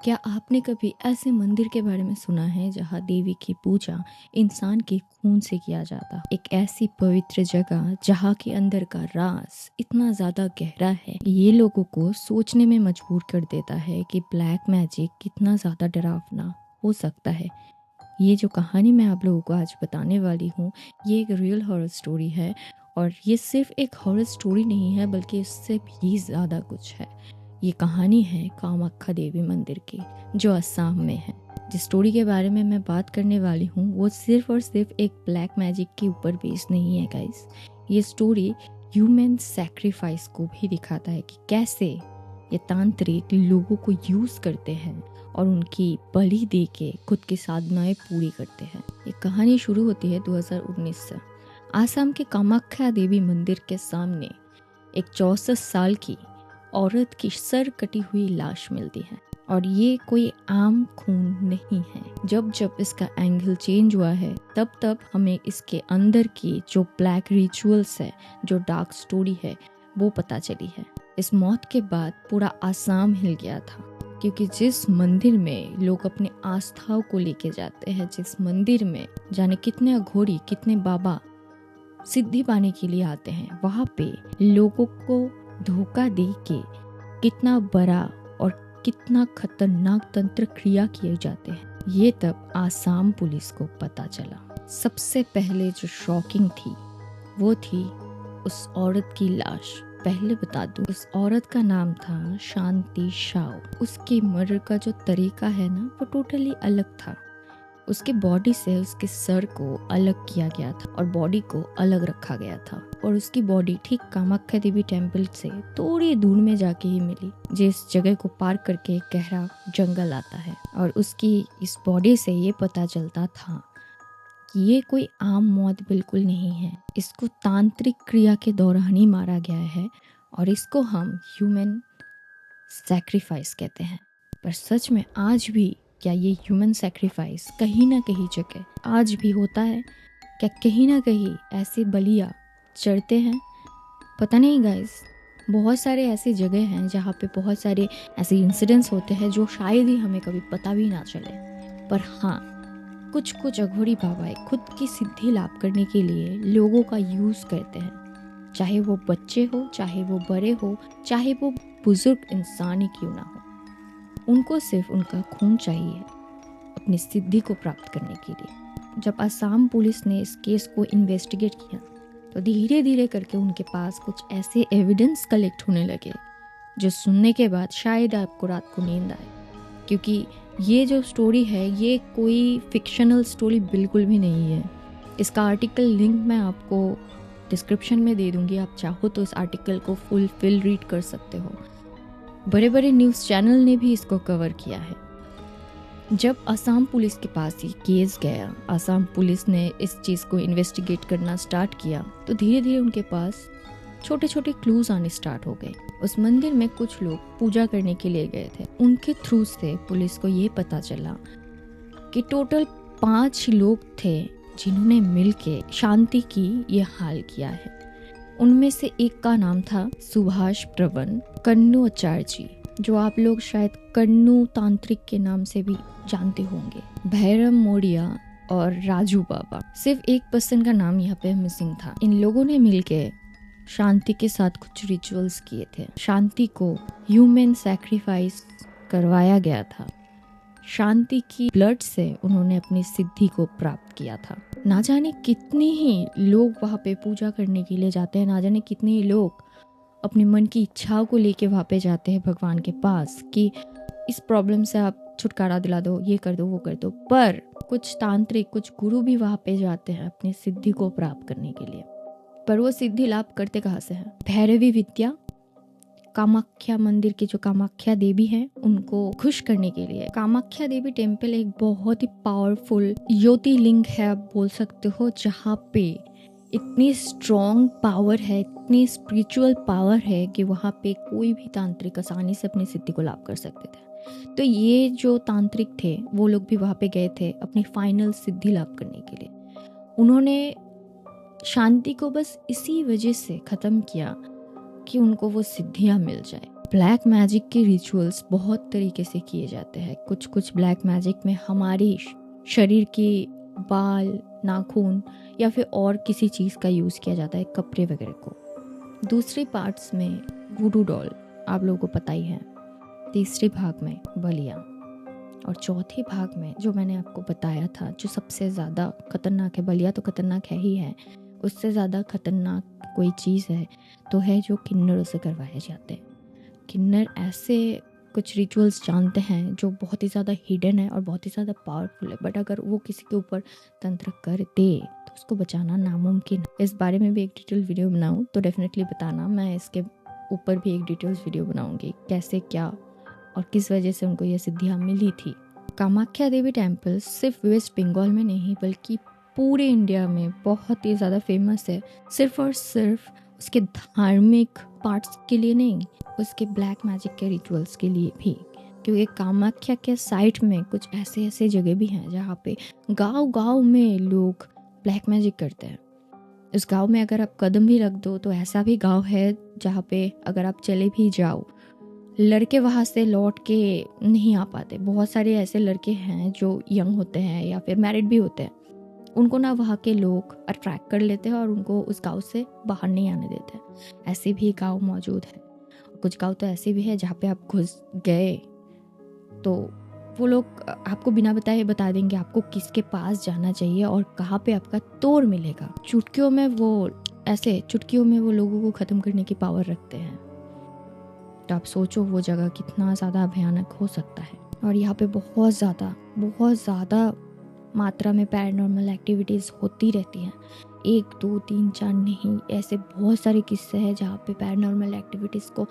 क्या आपने कभी ऐसे मंदिर के बारे में सुना है जहाँ देवी की पूजा इंसान के खून से किया जाता? एक ऐसी पवित्र जगह जहाँ के अंदर का राज इतना ज्यादा गहरा है, ये लोगों को सोचने में मजबूर कर देता है कि ब्लैक मैजिक कितना ज्यादा डरावना हो सकता है। ये जो कहानी मैं आप लोगों को आज बताने वाली हूँ, ये एक रियल हॉरर स्टोरी है। और ये सिर्फ एक हॉरर स्टोरी नहीं है, बल्कि इससे भी ज़्यादा कुछ है। ये कहानी है कामाख्या देवी मंदिर की, जो असम में है। जिस स्टोरी के बारे में मैं बात करने वाली हूँ वो सिर्फ और सिर्फ एक ब्लैक मैजिक के ऊपर बेस्ड नहीं है गाइस। ये स्टोरी ह्यूमन सैक्रिफाइस को भी दिखाता है कि कैसे ये तांत्रिक लोगों को यूज़ करते हैं और उनकी बलि दे के खुद की साधनाएं पूरी करते हैं। ये कहानी शुरू होती है 2019 से। आसाम के कामाख्या देवी मंदिर के सामने एक 64 साल की औरत की सर कटी हुई लाश मिलती है। और ये कोई आम खून नहीं है। जब जब इसका एंगल चेंज हुआ है, तब तब हमें इसके अंदर की जो ब्लैक रिचुअल्स है, जो डार्क स्टोरी है, वो पता चली है। इस मौत के बाद पूरा आसाम हिल गया था, क्योंकि जिस मंदिर में लोग अपने आस्थाओं को लेके जाते हैं, जिस मंदिर में जाने कितने अघोरी, कितने बाबा सिद्धि पाने के लिए आते हैं, वहाँ पे लोगों को धोखा दे के कितना बड़ा और कितना खतरनाक तंत्र क्रिया किए जाते हैं, ये तब आसाम पुलिस को पता चला। सबसे पहले जो शॉकिंग थी वो थी उस औरत की लाश। पहले बता दूं, उस औरत का नाम था शांति शाओ। उसके मर्डर का जो तरीका है ना, वो टोटली अलग था। उसके बॉडी से उसके सर को अलग किया गया था और बॉडी को अलग रखा गया था। और उसकी बॉडी ठीक कामाख्या देवी टेम्पल से थोड़ी दूर में जाके ही मिली, जिस जगह को पार करके एक गहरा जंगल आता है। और उसकी इस बॉडी से ये पता चलता था कि ये कोई आम मौत बिल्कुल नहीं है। इसको तांत्रिक क्रिया के दौरान ही मारा गया है और इसको हम ह्यूमन सैक्रिफाइस कहते हैं। पर सच में आज भी क्या ये ह्यूमन सैक्रिफाइस कहीं ना कहीं जगह आज भी होता है? क्या कहीं ना कहीं ऐसे बलियाँ चढ़ते हैं? पता नहीं गाइस। बहुत सारे ऐसी जगह हैं जहाँ पे बहुत सारे ऐसे इंसिडेंट्स होते हैं जो शायद ही हमें कभी पता भी ना चले। पर हाँ, कुछ कुछ अघोरी बाबाएं खुद की सिद्धि लाभ करने के लिए लोगों का यूज़ करते हैं। चाहे वो बच्चे हो, चाहे वो बड़े हो, चाहे वो बुजुर्ग इंसान ही क्यों ना हो, उनको सिर्फ उनका खून चाहिए अपनी सिद्धि को प्राप्त करने के लिए। जब असम पुलिस ने इस केस को इन्वेस्टिगेट किया, तो धीरे धीरे करके उनके पास कुछ ऐसे एविडेंस कलेक्ट होने लगे जो सुनने के बाद शायद आपको रात को नींद आए। क्योंकि ये जो स्टोरी है, ये कोई फिक्शनल स्टोरी बिल्कुल भी नहीं है। इसका आर्टिकल लिंक मैं आपको डिस्क्रिप्शन में दे दूंगी। आप चाहो तो इस आर्टिकल को फुल रीड कर सकते हो। बड़े बड़े न्यूज़ चैनल ने भी इसको कवर किया है। जब असम पुलिस के पास ये केस गया, असम पुलिस ने इस चीज़ को इन्वेस्टिगेट करना स्टार्ट किया, तो धीरे धीरे उनके पास छोटे छोटे क्लूज आने स्टार्ट हो गए। उस मंदिर में कुछ लोग पूजा करने के लिए गए थे। उनके थ्रू से पुलिस को ये पता चला कि टोटल 5 लोग थे जिन्होंने मिलके शांति की ये हाल किया है। उनमें से एक का नाम था सुभाष प्रवन कन्नू आचार्य जी, जो आप लोग शायद कन्नू तांत्रिक के नाम से भी जानते होंगे। भैरव मोरिया और राजू बाबा। सिर्फ एक पर्सन का नाम यहाँ पे मिसिंग था। इन लोगों ने मिलके शांति के साथ कुछ रिचुअल्स किए थे। शांति को ह्यूमन सैक्रिफाइस करवाया गया था। शांति की ब्लड से उन्होंने अपनी सिद्धि को प्राप्त किया था। ना जाने कितने ही लोग वहाँ पे पूजा करने के लिए जाते हैं, ना जाने कितने ही लोग अपने मन की इच्छाओं को लेके वहाँ पे जाते हैं भगवान के पास कि इस प्रॉब्लम से आप छुटकारा दिला दो, ये कर दो, वो कर दो। पर कुछ तांत्रिक, कुछ गुरु भी वहाँ पे जाते हैं अपनी सिद्धि को प्राप्त करने के लिए। पर वो सिद्धि लाभ करते कहाँ से हैं? भैरवी विद्या, कामाख्या मंदिर की जो कामाख्या देवी है, उनको खुश करने के लिए। कामाख्या देवी टेम्पल एक बहुत ही पावरफुल ज्योतिर्लिंग है, आप बोल सकते हो, जहाँ पे इतनी स्ट्रॉन्ग पावर है, इतनी स्पिरिचुअल पावर है कि वहाँ पे कोई भी तांत्रिक आसानी से अपनी सिद्धि को लाभ कर सकते थे। तो ये जो तांत्रिक थे, वो लोग भी वहाँ पे गए थे अपनी फाइनल सिद्धि लाभ करने के लिए। उन्होंने शांति को बस इसी वजह से ख़त्म किया कि उनको वो सिद्धियाँ मिल जाए। ब्लैक मैजिक के रिचुअल्स बहुत तरीके से किए जाते हैं। कुछ कुछ ब्लैक मैजिक में हमारे शरीर के बाल, नाखून या फिर और किसी चीज़ का यूज़ किया जाता है, कपड़े वगैरह को। दूसरे पार्ट्स में वुडू डॉल, आप लोगों को पता ही है। तीसरे भाग में बलिया, और चौथे भाग में जो मैंने आपको बताया था जो सबसे ज़्यादा खतरनाक है, बलिया तो खतरनाक है ही है, उससे ज़्यादा खतरनाक कोई चीज़ है तो है जो किन्नरों से करवाए जाते हैं। किन्नर ऐसे कुछ रिचुअल्स जानते हैं जो बहुत ही ज़्यादा हिडन है और बहुत ही ज़्यादा पावरफुल है, बट अगर वो किसी के ऊपर तंत्र कर दे तो उसको बचाना नामुमकिन है। इस बारे में भी एक डिटेल वीडियो बनाऊँ तो डेफिनेटली बताना, मैं इसके ऊपर भी एक डिटेल्स वीडियो बनाऊँगी, कैसे क्या और किस वजह से उनको ये सिद्धियाँ मिली थी। कामाख्या देवी टेम्पल सिर्फ वेस्ट बंगाल में नहीं बल्कि पूरे इंडिया में बहुत ही ज़्यादा फेमस है, सिर्फ और सिर्फ उसके धार्मिक पार्ट्स के लिए नहीं, उसके ब्लैक मैजिक के रिचुअल्स के लिए भी। क्योंकि कामाख्या के साइड में कुछ ऐसे ऐसे जगह भी हैं जहाँ पे गांव में लोग ब्लैक मैजिक करते हैं। उस गांव में अगर आप कदम भी रख दो तो ऐसा भी गांव है जहाँ पे अगर आप चले भी जाओ, लड़के वहाँ से लौट के नहीं आ पाते। बहुत सारे ऐसे लड़के हैं जो यंग होते हैं या फिर मैरिड भी होते हैं, उनको ना वहाँ के लोग अट्रैक्ट कर लेते हैं और उनको उस गांव से बाहर नहीं आने देते। ऐसे भी गांव मौजूद है। कुछ गांव तो ऐसे भी है जहाँ पे आप घुस गए तो वो लोग आपको बिना बताए बता देंगे आपको किसके पास जाना चाहिए और कहाँ पे आपका तोड़ मिलेगा। चुटकियों में वो लोगों को ख़त्म करने की पावर रखते हैं। तो आप सोचो वो जगह कितना ज़्यादा भयानक हो सकता है। और यहाँ पे बहुत ज़्यादा मात्रा में पैरानॉर्मल एक्टिविटीज़ होती रहती हैं। 1 2 3 4 नहीं, ऐसे बहुत सारे किस्से हैं जहाँ पे पैरानॉर्मल एक्टिविटीज़ को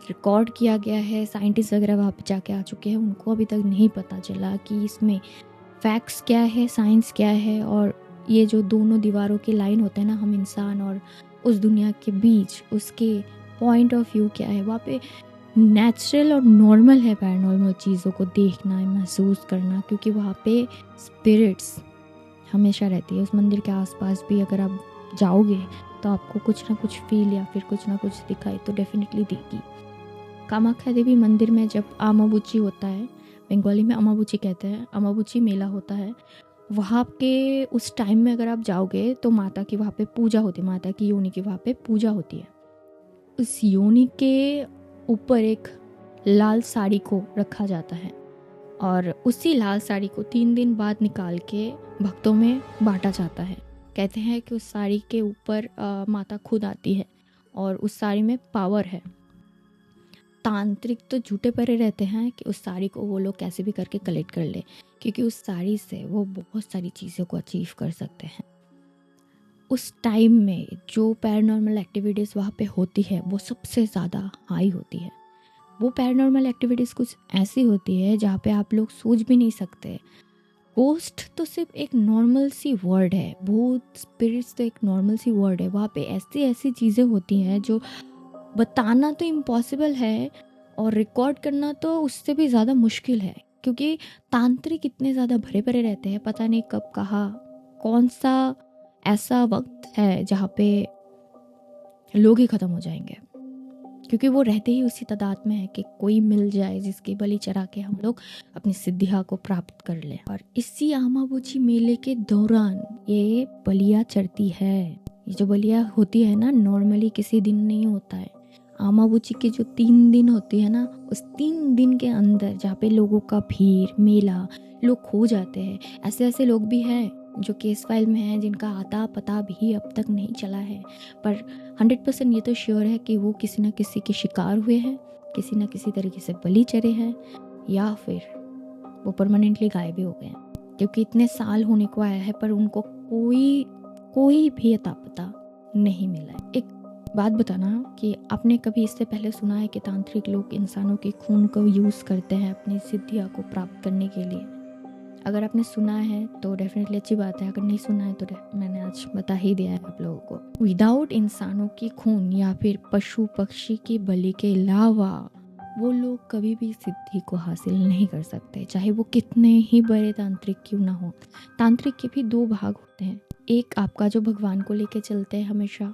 रिकॉर्ड किया गया है। साइंटिस्ट वगैरह वहाँ पे जाके आ चुके हैं, उनको अभी तक नहीं पता चला कि इसमें फैक्ट्स क्या है, साइंस क्या है, और ये जो दोनों दीवारों की लाइन होते हैं ना, हम इंसान और उस दुनिया के बीच, उसके पॉइंट ऑफ व्यू क्या है। वहाँ पे नेचुरल और नॉर्मल है पैरानॉर्मल चीज़ों को देखना, महसूस करना, क्योंकि वहाँ पे स्पिरिट्स हमेशा रहती है। उस मंदिर के आसपास भी अगर आप जाओगे तो आपको कुछ ना कुछ फील या फिर कुछ ना कुछ दिखाई तो डेफिनेटली देगी। कामाख्या देवी मंदिर में जब अमाबुची होता है, बंगाली में अमाबुची कहते हैं, अमाबुची मेला होता है, वहाँ के उस टाइम में अगर आप जाओगे तो माता की वहाँ पे पूजा होती है, माता की योनि की वहाँ पे पूजा होती है। उस योनि के ऊपर एक लाल साड़ी को रखा जाता है और उसी लाल साड़ी को 3 दिन बाद निकाल के भक्तों में बांटा जाता है। कहते हैं कि उस साड़ी के ऊपर माता खुद आती है और उस साड़ी में पावर है। तांत्रिक तो झूठे पड़े रहते हैं कि उस साड़ी को वो लोग कैसे भी करके कलेक्ट कर ले, क्योंकि उस साड़ी से वो बहुत सारी चीज़ों को अचीव कर सकते हैं। उस टाइम में जो पैरानॉर्मल एक्टिविटीज़ वहाँ पे होती है वो सबसे ज़्यादा हाई होती है। वो पैरानॉर्मल एक्टिविटीज़ कुछ ऐसी होती है जहाँ पे आप लोग सोच भी नहीं सकते। गोस्ट तो सिर्फ एक नॉर्मल सी वर्ड है, भूत, स्पिरिट्स तो एक नॉर्मल सी वर्ड है। वहाँ पे ऐसी ऐसी चीज़ें होती हैं जो बताना तो इम्पॉसिबल है और रिकॉर्ड करना तो उससे भी ज़्यादा मुश्किल है, क्योंकि तांत्रिक इतने ज़्यादा भरे पड़े रहते हैं, पता नहीं कब कहाँ कौन सा ऐसा वक्त है जहाँ पे लोग ही ख़त्म हो जाएंगे, क्योंकि वो रहते ही उसी तादाद में है कि कोई मिल जाए जिसकी बलि चढ़ा के हम लोग अपनी सिद्धियाँ को प्राप्त कर लें। और इसी अमाबुची मेले के दौरान ये बलिया चढ़ती है। ये जो बलिया होती है ना, नॉर्मली किसी दिन नहीं होता है। अमाबुची के जो 3 दिन होती है ना, उस 3 दिन के अंदर जहाँ पे लोगों का भीड़, मेला, लोग खो जाते हैं। ऐसे ऐसे लोग भी हैं जो केस फाइल में हैं जिनका आता पता भी अब तक नहीं चला है, पर 100% ये तो श्योर है कि वो किसी न किसी के शिकार हुए हैं, किसी न किसी तरीके से बलि चढ़े हैं, या फिर वो परमानेंटली गायब भी हो गए हैं, क्योंकि इतने साल होने को आया है पर उनको कोई भी अता पता नहीं मिला है। एक बात बताना कि आपने कभी इससे पहले सुना है कि तांत्रिक लोग इंसानों के खून को यूज़ करते हैं अपनी सिद्धियाँ को प्राप्त करने के लिए? अगर आपने सुना है तो डेफिनेटली अच्छी बात है, अगर नहीं सुना है तो मैंने आज बता ही दिया है आप लोगों को। विदाउट इंसानों की खून या फिर पशु पक्षी की बलि के अलावा वो लोग कभी भी सिद्धि को हासिल नहीं कर सकते, चाहे वो कितने ही बड़े तांत्रिक क्यों ना हो। तांत्रिक के भी 2 भाग होते हैं। एक आपका जो भगवान को लेके चलते हैं हमेशा,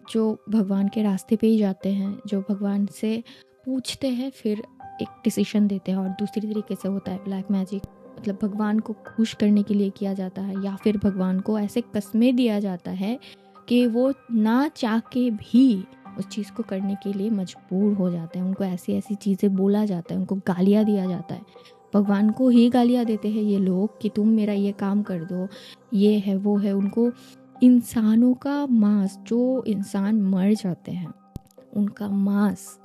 जो भगवान के रास्ते पे ही जाते हैं, जो भगवान से पूछते हैं, फिर एक डिसीजन देते हैं। और दूसरी तरीके से होता है ब्लैक मैजिक, मतलब भगवान को खुश करने के लिए किया जाता है, या फिर भगवान को ऐसे कस्में दिया जाता है कि वो ना चाह के भी उस चीज़ को करने के लिए मजबूर हो जाते हैं। उनको ऐसी ऐसी चीज़ें बोला जाता है, उनको गालियाँ दिया जाता है। भगवान को ही गालियाँ देते हैं ये लोग कि तुम मेरा ये काम कर दो, ये है वो है। उनको इंसानों का मांस, जो इंसान मर जाते हैं उनका मांस,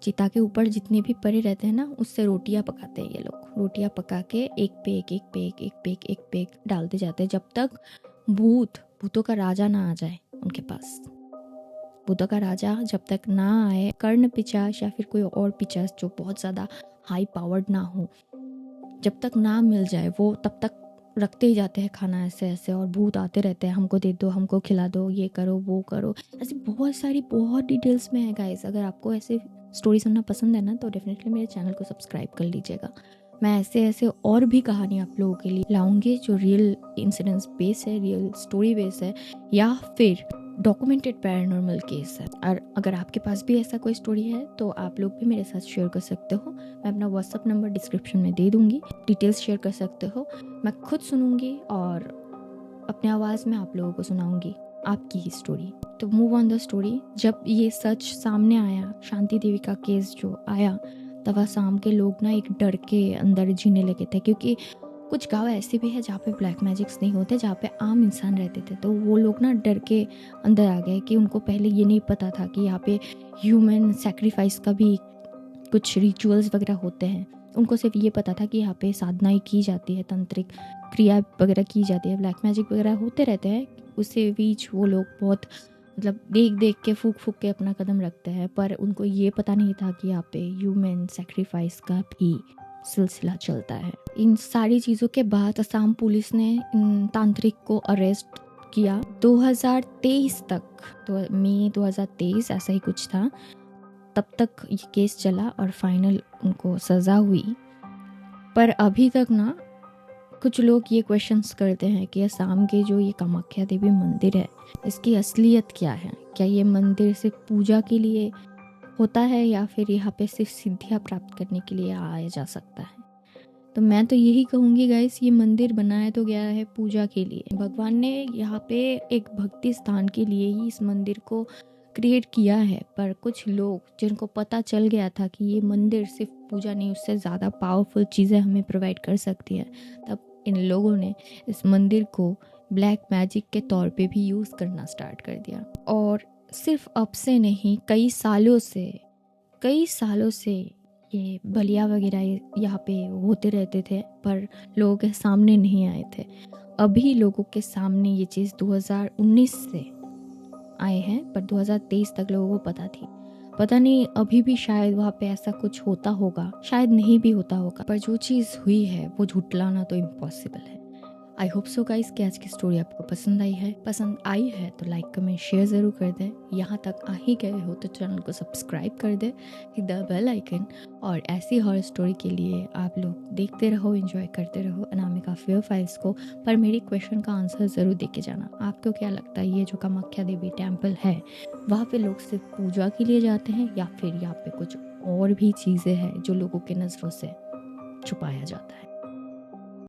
चिता के ऊपर जितने भी पड़े रहते हैं ना, उससे रोटियां पकाते हैं ये लोग। रोटियां पका के एक पे एक पे एक डालते जाते हैं, जब तक भूतों का राजा ना आ जाए उनके पास। भूतों का राजा जब तक ना आए, कर्ण पिशाच या फिर कोई और पिशाच जो बहुत ज़्यादा हाई पावर्ड ना हो, जब तक ना मिल जाए वो तब तक रखते ही जाते हैं खाना ऐसे ऐसे। और भूत आते रहते हैं, हमको दे दो, हमको खिला दो, ये करो वो करो। ऐसी बहुत डिटेल्स में है गाइस। अगर आपको ऐसे स्टोरी सुनना पसंद है ना, तो डेफिनेटली मेरे चैनल को सब्सक्राइब कर लीजिएगा। मैं ऐसे ऐसे और भी कहानी आप लोगों के लिए लाऊंगी जो रियल इंसिडेंट्स बेस है, रियल स्टोरी बेस है, या फिर डॉक्यूमेंटेड पैरानॉर्मल केस है। और अगर आपके पास भी ऐसा कोई स्टोरी है तो आप लोग भी मेरे साथ शेयर कर सकते हो। मैं अपना व्हाट्सअप नंबर डिस्क्रिप्शन में दे दूँगी, डिटेल्स शेयर कर सकते हो। मैं खुद सुनूंगी और अपने आवाज़ में आप लोगों को सुनाऊंगी आपकी ही स्टोरी। तो मूव ऑन द स्टोरी। जब ये सच सामने आया, शांति देवी का केस जो आया, तब शाम के लोग ना एक डर के अंदर जीने लगे थे, क्योंकि कुछ गांव ऐसे भी है जहाँ पे ब्लैक मैजिक्स नहीं होते, जहाँ पे आम इंसान रहते थे। तो वो लोग ना डर के अंदर आ गए कि उनको पहले ये नहीं पता था कि यहाँ पे ह्यूमन सेक्रीफाइस का भी कुछ रिचुअल्स वगैरह होते हैं। उनको सिर्फ ये पता था कि यहाँ पे साधनाएं की जाती है, तंत्रिक क्रिया वगैरह की जाती है, ब्लैक मैजिक वगैरह होते रहते हैं। उससे बीच वो लोग बहुत मतलब देख के फूक के अपना कदम रखते हैं, पर उनको ये पता नहीं था कि यहाँ पे ह्यूमन सेक्रीफाइस का भी सिलसिला चलता है। इन सारी चीज़ों के बाद असम पुलिस ने इन तांत्रिक को अरेस्ट किया 2023 तक, तो मई 2023 ऐसा ही कुछ था। तब तक ये केस चला और फाइनल उनको सज़ा हुई। पर अभी तक ना कुछ लोग ये क्वेश्चंस करते हैं कि असम के जो ये कामाख्या देवी मंदिर है, इसकी असलियत क्या है? क्या ये मंदिर सिर्फ पूजा के लिए होता है, या फिर यहाँ पे सिर्फ सिद्धियाँ प्राप्त करने के लिए आया जा सकता है? तो मैं तो यही कहूँगी गाइस, ये मंदिर बनाया तो गया है पूजा के लिए। भगवान ने यहाँ पे एक भक्ति स्थान के लिए ही इस मंदिर को क्रिएट किया है। पर कुछ लोग जिनको पता चल गया था कि ये मंदिर सिर्फ पूजा नहीं, उससे ज़्यादा पावरफुल चीज़ें हमें प्रोवाइड कर सकती है, तब इन लोगों ने इस मंदिर को ब्लैक मैजिक के तौर पे भी यूज़ करना स्टार्ट कर दिया। और सिर्फ अब से नहीं, कई सालों से ये बलिया वगैरह यहाँ पे होते रहते थे, पर लोगों के सामने नहीं आए थे। अभी लोगों के सामने ये चीज़ 2019 से आए हैं, पर 2023 तक लोगों को पता थी। पता नहीं अभी भी शायद वहाँ पे ऐसा कुछ होता होगा, शायद नहीं भी होता होगा, पर जो चीज़ हुई है वो झुटलाना तो इम्पॉसिबल है। आई होप सो गाइस कि आज की स्टोरी आपको पसंद आई है तो लाइक कमेंट शेयर ज़रूर कर दें। यहाँ तक आ ही गए हो तो चैनल को सब्सक्राइब कर दें, हिट द बेल आइकन। और ऐसी हॉरर स्टोरी के लिए आप लोग देखते रहो, एंजॉय करते रहो अनामिका फेयर फाइल्स को। पर मेरी क्वेश्चन का आंसर ज़रूर दे के जाना, आपको क्या लगता है ये जो कामाख्या देवी टेम्पल है, वहाँ पे लोग सिर्फ पूजा के लिए जाते हैं, या फिर यहाँ पे कुछ और भी चीज़ें हैं जो लोगों के नज़रों से छुपाया जाता है?